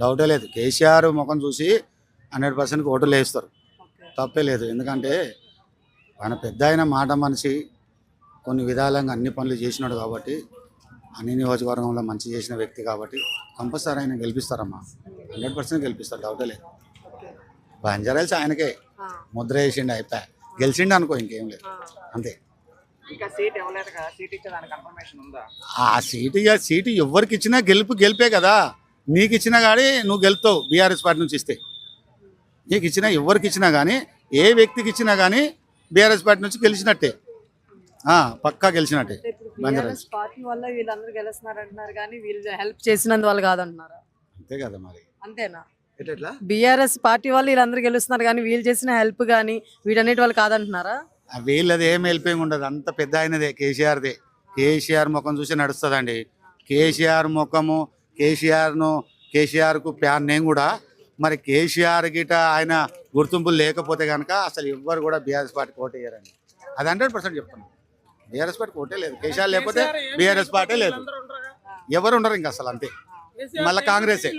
డౌటే లేదు. కేసీఆర్ ముఖం చూసి 100% ఓటులు వేస్తారు. తప్పే లేదు. ఎందుకంటే ఆయన పెద్ద ఆయన మాట మనిషి, కొన్ని విధాలంగా అన్ని పనులు చేసినాడు కాబట్టి, అన్ని నియోజకవర్గంలో మంచి చేసిన వ్యక్తి కాబట్టి కంపల్సరీ ఆయన గెలిపిస్తారమ్మా. 100% గెలిపిస్తారు, డౌటే లేదు. బంజారాల్స్ ఆయనకే ముద్ర వేసిండు, అయిపోయా గెలిచిండు అనుకో, ఇంకేం లేదు, అంతే. ఇంకా సీట్ ఇవ్వలేదు కదా, సీట్ ఇచ్చేదానికి కన్ఫర్మేషన్ ఉందా? ఆ సీటు ఎవరికి ఇచ్చినా గెలిపే కదా. నీకు ఇచ్చినా కానీ నువ్వు గెలుతావు బీఆర్ఎస్ పార్టీ నుంచి ఇస్తే. నీకు ఇచ్చినా ఎవరికి ఇచ్చినా కానీ, ఏ వ్యక్తికి ఇచ్చినా కానీ బీఆర్ఎస్ పార్టీ నుంచి గెలిచినట్టే, పక్కా గెలిచినట్టే. బీఆర్ఎస్ పార్టీ వల్ల వీళ్ళందరూ గెలుస్తున్నారు అంటున్నారు కానీ వీళ్ళు హెల్ప్ చేసినందువల్ల కాదంటున్నారా? అంతే కదా మరి. అంతేనా? ఎట్లా? బీఆర్ఎస్ పార్టీ వాళ్ళు వీళ్ళందరూ గెలుస్తున్నారు కానీ వీళ్ళు చేసిన హెల్ప్ కానీ వీటన్నిటి వాళ్ళు కాదంటున్నారా? వీళ్ళది ఏం వెళ్ళిపోయి ఉండదు, అంత పెద్ద ఆయనదే, కేసీఆర్దే. కేసీఆర్ ముఖం చూసి నడుస్తుందండి. కేసీఆర్ ముఖము, కేసీఆర్కు ప్యాన్ నేను కూడా. మరి కేసీఆర్ గిట ఆయన గుర్తింపులు లేకపోతే కనుక అసలు ఎవ్వరు కూడా బీఆర్ఎస్ పార్టీకి ఓటు వేయరండి. అది 100% చెప్తున్నాను. బీఆర్ఎస్ పార్టీకి ఓటే లేదు. కేసీఆర్ లేకపోతే బీఆర్ఎస్ పార్టీ లేదు, ఎవరు ఉండరు ఇంకా అసలు, అంతే. మళ్ళీ కాంగ్రెసే.